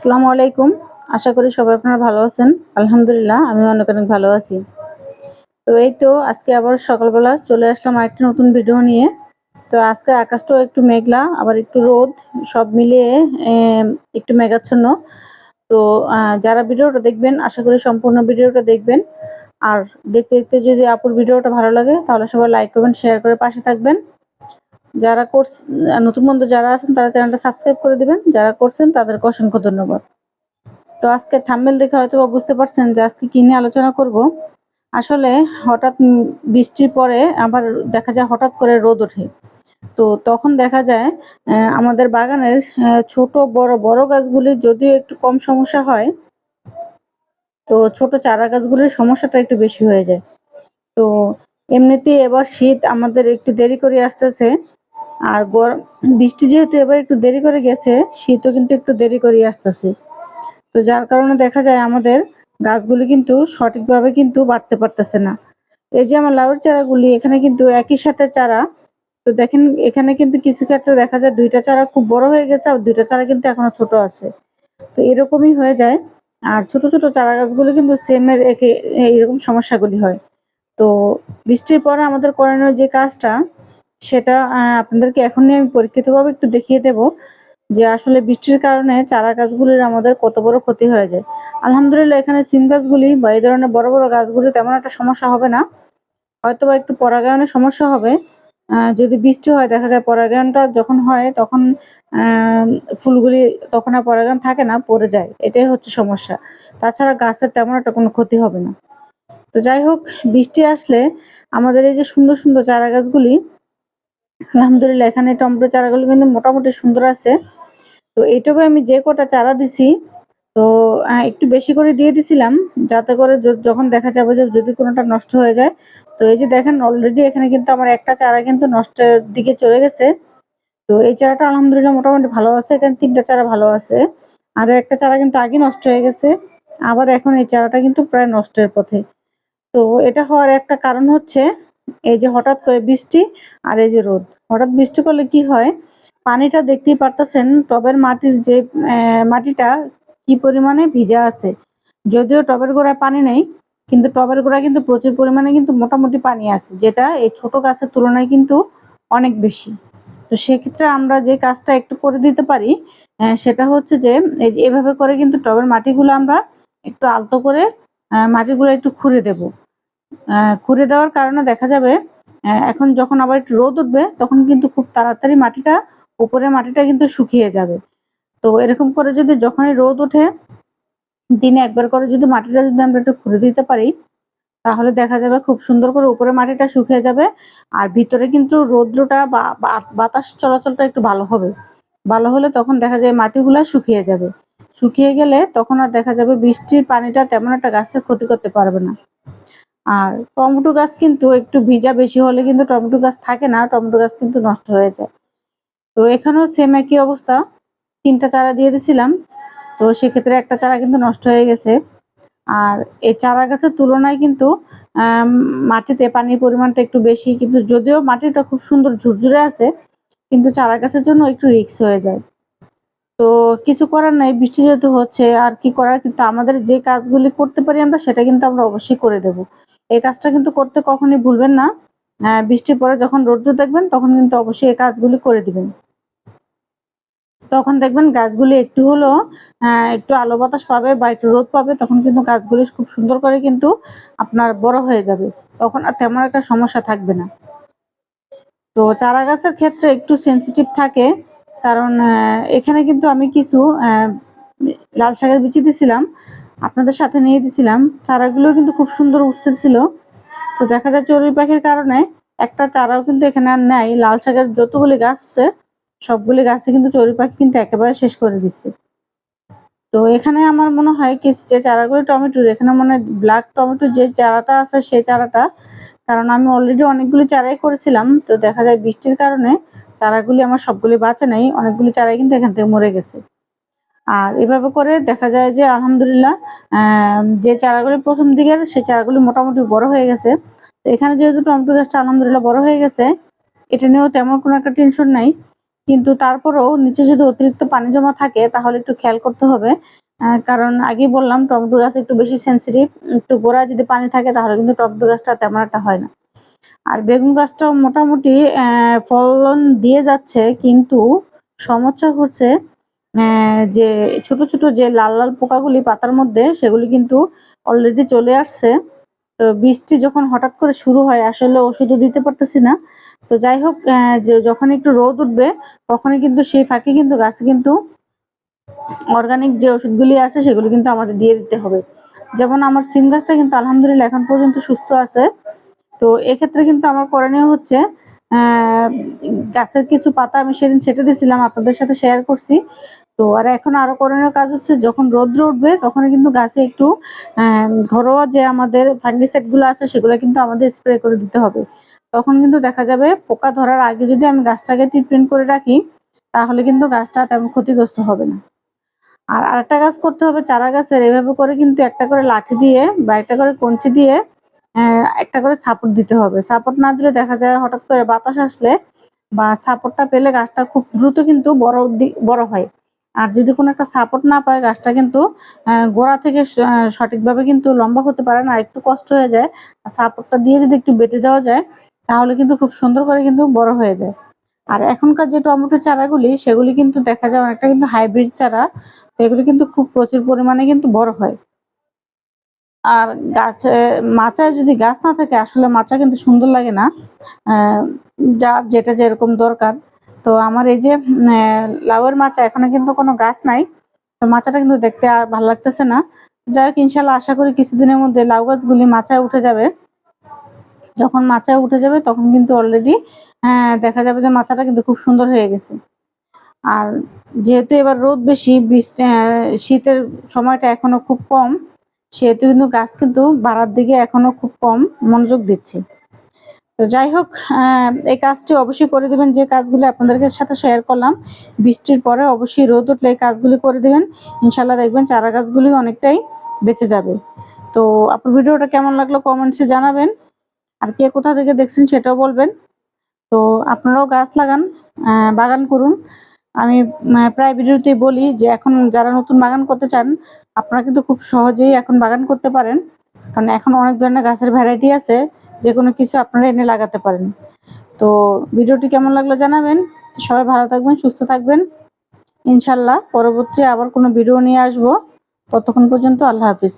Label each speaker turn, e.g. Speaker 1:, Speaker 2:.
Speaker 1: আসসালামু আলাইকুম। আশা করি সবাই আপনারা ভালো আছেন। আলহামদুলিল্লাহ আমি অনেক ভালো আছি। তো এই তো আজকে আবার সকালবেলা চলে আসলাম আরেকটা নতুন ভিডিও নিয়ে। তো আজকের আকাশটাও একটু মেঘলা আবার একটু রোদ সব মিলিয়ে একটু মেঘাচ্ছন্ন। তো যারা ভিডিওটা দেখবেন আশা করি সম্পূর্ণ ভিডিওটা দেখবেন। আর দেখতে, দেখতে যদি আপুর ভিডিওটা ভালো লাগে তাহলে সবাই লাইক করবেন, শেয়ার করে পাশে থাকবেন। যারা নতুন বন্ধু যারা আছেন তারা চ্যানেলটা সাবস্ক্রাইব করে দিবেন। যারা করছেন তাদেরকে অসংখ্য ধন্যবাদ। তো আজকে থাম্বনেল দেখে হয়তো বুঝতে পারছেন যে আজকে কি নিয়ে আলোচনা করব। আসলে হঠাৎ বৃষ্টির পরে আবার দেখা যায় হঠাৎ করে রোদ ওঠে। তো তখন দেখা যায় আমাদের বাগানের ছোট বড় গাছগুলির যদিও একটু কম সমস্যা হয়, তো ছোট চারা গাছগুলির সমস্যাটা একটু বেশি হয়ে যায়। তো এমনিতেই এবার শীত আমাদের একটু দেরি করে আসতেছে। আর গরম বৃষ্টি যেহেতু এবার একটু দেরি করে গেছে, শীতও কিন্তু একটু দেরি করে আসতেছে। তো যার কারণে দেখা যায় আমাদের গাছগুলি কিন্তু সঠিকভাবে কিন্তু বাড়তে পারতেছে না। এই যে আমার লাউয়ের চারাগুলি এখানে কিন্তু একই সাথে চারা। তো দেখেন এখানে কিন্তু কিছু ক্ষেত্রে দেখা যায় ২ টা চারা খুব বড় হয়ে গেছে আর ২ টা চারা কিন্তু এখনো ছোট আছে। তো এরকমই হয়ে যায়। আর ছোট, ছোট চারা গাছগুলো কিন্তু এরকম সমস্যাগুলি হয়। তো বৃষ্টির পরে আমাদের করণীয় যে কাজটা সেটা আপনাদেরকে এখনই আমি পরীক্ষিতভাবে একটু দেখিয়ে দেব যে আসলে বৃষ্টির কারণে চারা গাছগুলির আমাদের কত বড় ক্ষতি হয়ে যায়। আলহামদুলিল্লাহ এখানে সিম গাছগুলি বা এই ধরনের বড়, বড় গাছগুলি তেমন একটা সমস্যা হবে না। হয়তোবা একটু পরাগায়নের সমস্যা হবে। যদি বৃষ্টি হয় দেখা যায় পরাগায়নটা যখন হয় তখন আ ফুলগুলি তখন আর পরাগায়ন থাকে না, পড়ে যায়। এটাই হচ্ছে সমস্যা। তাছাড়া গাছের তেমন একটা কোনো ক্ষতি হবে না। তো যাই হোক, বৃষ্টি আসলে আমাদের এই যে সুন্দর, সুন্দর চারা গাছগুলি আলহামদুলিল্লাহ এখানে টমেটো চারাগুলো কিন্তু মোটামুটি সুন্দর আছে। তো এইটুকু আমি যে কটা চারা দিছি, তো একটু বেশি করে দিয়ে দিছিলাম যাতে করে যখন দেখা যাবে যে যদি কোনোটা নষ্ট হয়ে যায়। তো এই যে দেখেন অলরেডি এখানে কিন্তু আমার একটা চারা কিন্তু নষ্টের দিকে চলে গেছে। তো এই চারাটা আলহামদুলিল্লাহ মোটামুটি ভালো আছে। এখানে ৩ টা চারা ভালো আছে। আরো একটা চারা কিন্তু আগেই নষ্ট হয়ে গেছে। আবার এখন এই চারাটা কিন্তু প্রায় নষ্টের পথে। তো এটা হওয়ার একটা কারণ হচ্ছে এই যে হঠাৎ করে বৃষ্টি আর এই যে রোদ। হঠাৎ বৃষ্টি করলে কি হয়, পানিটা দেখতেই পারতেছেন টবের মাটির যে মাটিটা কি পরিমাণে ভিজা আছে। যদিও টবের গোড়ায় পানি নেই, কিন্তু টবের গোড়ায় কিন্তু প্রচুর পরিমাণে কিন্তু মোটামুটি পানি আছে। যেটা এই ছোট গাছের তুলনায় কিন্তু অনেক বেশি। তো সেক্ষেত্রে আমরা যে কাজটা একটু করে দিতে পারি সেটা হচ্ছে যে এই যে এভাবে করে কিন্তু টবের মাটিগুলো আমরা একটু আলতো করে মাটিগুলো একটু খুঁড়ে দেব। খুঁড়ে দেওয়ার কারণে দেখা যাবে এখন যখন আবার একটু রোদ উঠবে তখন কিন্তু খুব তাড়াতাড়ি উপরের মাটিটা কিন্তু শুকিয়ে যাবে। তো এরকম করে যদি যখনই রোদ ওঠে দিনে একবার করে যদি মাটিটা যদি আমরা একটু খুঁড়ে দিতে পারি, তাহলে দেখা যাবে খুব সুন্দর করে উপরের মাটিটা শুকিয়ে যাবে। আর ভিতরে কিন্তু রৌদ্রটা বা বাতাস চলাচলটা একটু ভালো হবে। ভালো হলে তখন দেখা যায় মাটিগুলা শুকিয়ে যাবে। শুকিয়ে গেলে তখন আর দেখা যাবে বৃষ্টির পানিটা তেমন একটা গাছের ক্ষতি করতে পারবে না। আর টমেটো গাছ কিন্তু একটু ভিজা বেশি হলে কিন্তু টমেটো গাছ থাকে না, টমেটো গাছ কিন্তু নষ্ট হয়ে যায়। তো এখানেও সেম একই অবস্থা। ৩ টা চারা দিয়ে দিছিলাম। তো সেক্ষেত্রে একটা চারা কিন্তু নষ্ট হয়ে গেছে। আর এই চারা গাছের তুলনায় কিন্তু আম মাটিতে পানির পরিমাণটা একটু বেশি। কিন্তু যদিও মাটিটা খুব সুন্দর ঝুরঝুরে আছে, কিন্তু চারা গাছের জন্য একটু রিস্ক হয়ে যায়। তো কিছু করার নাই, বৃষ্টি যেহেতু হচ্ছে আর কি করার, কিন্তু আমাদের যে কাজগুলি করতে পারি আমরা সেটা কিন্তু আমরা অবশ্যই করে দেব। এই কাজটা কিন্তু করতে কখনোই ভুলবেন না। বৃষ্টির পরে যখন রৌদ্র দেখবেন তখন কিন্তু অবশ্যই এই কাজগুলি করে দিবেন। তখন দেখবেন গাছগুলি একটু হলেও একটু আলো বাতাস পাবে বা একটু রোদ পাবে, তখন কিন্তু গাছগুলি খুব সুন্দর করে কিন্তু আপনার বড় হয়ে যাবে। তখন আর তেমন একটা সমস্যা থাকবে না। তো চারা গাছের ক্ষেত্রে একটু সেনসিটিভ থাকে। কারণ এখানে কিন্তু আমি কিছু লাল শাকের বিচি দিছিলাম। আপনাদের সাথে নিয়ে দিছিলাম। চারাগুলো কিন্তু খুব সুন্দর উঠতেছিল। তো দেখা যায় চড়ুই পাখির কারণে একটা চারাও কিন্তু এখানে আর নাই। লাল শাকের যতগুলি গাছ আছে সবগুলি গাছে কিন্তু চড়ুই পাখি কিন্তু একেবারে শেষ করে দিচ্ছে। তো এখানে আমার মনে হয় কি যে চারাগুলো টমেটোর, এখানে মনে হয় ব্ল্যাক টমেটোর যে চারাটা আছে সেই চারাটা। কারণ আমি অলরেডি অনেকগুলি চারাই করেছিলাম। তো দেখা যায় বৃষ্টির কারণে চারাগুলি আমার সবগুলি বাঁচে নাই। অনেকগুলি চারাই কিন্তু এখান থেকে মরে গেছে। আর এভাবে করে দেখা যায় যে আলহামদুলিল্লাহ যে চারাগুলি ১ম দিকের সেই চারাগুলি মোটামুটি বড় হয়ে গেছে। তো এখানে যেহেতু টমেটো গাছটা আলহামদুলিল্লাহ বড় হয়ে গেছে, এটা নিয়েও তেমন কোনো একটা টেনশন নাই। কিন্তু তারপরেও নিচে যদি অতিরিক্ত পানি জমা থাকে তাহলে একটু খেয়াল করতে হবে। কারণ আগেই বললাম টমেটো গাছ একটু বেশি সেনসিটিভ। একটু গোড়ায় যদি পানি থাকে তাহলে কিন্তু টমেটো গাছটা তেমন একটা হয় না। আর বেগুন গাছটাও মোটামুটি ফলন দিয়ে যাচ্ছে, কিন্তু সমস্যা হচ্ছে যে ছোট ছোট যে লাল লাল পোকাগুলি পাতার মধ্যে, সেগুলি কিন্তু অলরেডি চলে আসছে। তো বৃষ্টি যখন হঠাৎ করে শুরু হয় আসলে ওষুধও দিতে পারতেছি না। তো যাই হোক, যে যখন একটু রোদ উঠবে তখনই কিন্তু সেই ফাঁকে কিন্তু গাছে কিন্তু অর্গানিক যে ওষুধগুলি আছে সেগুলো কিন্তু আমাদের দিয়ে দিতে হবে। যেমন আমার সিম গাছটা কিন্তু আলহামদুলিল্লাহ এখন পর্যন্ত সুস্থ আছে। তো এক্ষেত্রে কিন্তু আমার করণীয় হচ্ছে, গাছের কিছু পাতা আমি সেদিন ছেটে দিয়েছিলাম, আপনাদের সাথে শেয়ার করছি। তো আর এখন আরো করণীয় কাজ হচ্ছে, যখন রৌদ্র উঠবে তখন কিন্তু গাছে একটু ঘরোয়া যে আমাদের ফাঙ্গিসাইড গুলো আছে সেগুলো কিন্তু আমাদের স্প্রে করে দিতে হবে। তখন কিন্তু দেখা যাবে পোকা ধরার আগে যদি আমি গাছটাকে ট্রিটমেন্ট করে রাখি তাহলে কিন্তু গাছটা তেমন ক্ষতিগ্রস্ত হবে না। আর আরেকটা কাজ করতে হবে, চারা গাছের এভাবে করে কিন্তু একটা করে লাঠি দিয়ে বা একটা করে কঞ্চি দিয়ে একটা করে সাপোর্ট দিতে হবে। সাপোর্ট না দিলে দেখা যায় হঠাৎ করে বাতাস আসলে বা সাপোর্টটা পেলে গাছটা খুব দ্রুত কিন্তু বড় হয়। আর যদি কোনো একটা সাপোর্ট না পায় গাছটা কিন্তু গোড়া থেকে সঠিকভাবে কিন্তু লম্বা হতে পারে না, একটু কষ্ট হয়ে যায়। আর সাপোর্টটা দিয়ে যদি একটু বেঁধে দেওয়া যায় তাহলে কিন্তু খুব সুন্দর করে কিন্তু বড় হয়ে যায়। আর এখনকার যে টমেটো চারাগুলি সেগুলি কিন্তু দেখা যায় অনেকটা কিন্তু হাইব্রিড চারা। তো এগুলি কিন্তু খুব প্রচুর পরিমাণে কিন্তু বড় হয়। আর গাছে মাচায় যদি গাছ না থাকে আসলে মাচা কিন্তু সুন্দর লাগে না। যার যেটা যেরকম দরকার। তো আমার এই যে লাউয়ের মাচা, এখনো কিন্তু কোনো গাছ নাই। তো মাচাটা কিন্তু দেখতে আর ভালো লাগতেছে না। যাই হোক, ইনশাল্লাহ আশা করি কিছুদিনের মধ্যে লাউ গাছগুলি মাচায় উঠে যাবে। যখন মাচায় উঠে যাবে তখন কিন্তু অলরেডি দেখা যাবে যে মাচাটা কিন্তু খুব সুন্দর হয়ে গেছে। আর যেহেতু এবার রোদ বেশি, শীতের সময়টা এখনো খুব কম, সেহেতু কিন্তু গাছ কিন্তু বাড়ার দিকে এখনো খুব কম মনোযোগ দিচ্ছে। তো যাই হোক, এই কাজটি অবশ্যই করে দিবেন যে কাজগুলো আপনাদের সাথে শেয়ার করলাম। বৃষ্টির পরে অবশ্যই রোদ উঠলে এই কাজগুলি করে দিবেন। ইনশাল্লাহ দেখবেন চারা গাছগুলি অনেকটাই বেঁচে যাবে। তো আপনার ভিডিওটা কেমন লাগলো কমেন্টসে জানাবেন। আর কে কোথা থেকে দেখছেন সেটাও বলবেন। তো আপনারাও গাছ লাগান, বাগান করুন। আমি প্রায় ভিডিওতেই বলি যে এখন যারা নতুন বাগান করতে চান আপনারা কিন্তু খুব সহজেই এখন বাগান করতে পারেন, কারণ এখন অনেক ধরনের গাছের ভ্যারাইটি আছে, যে কোনো কিছু আপনারা এনে লাগাতে পারেন। তো ভিডিওটি কেমন লাগলো জানাবেন। সবাই ভালো থাকবেন, সুস্থ থাকবেন। ইনশাল্লাহ পরবর্তী আবার কোনো ভিডিও নিয়ে আসবো। ততক্ষণ পর্যন্ত আল্লাহ হাফিজ।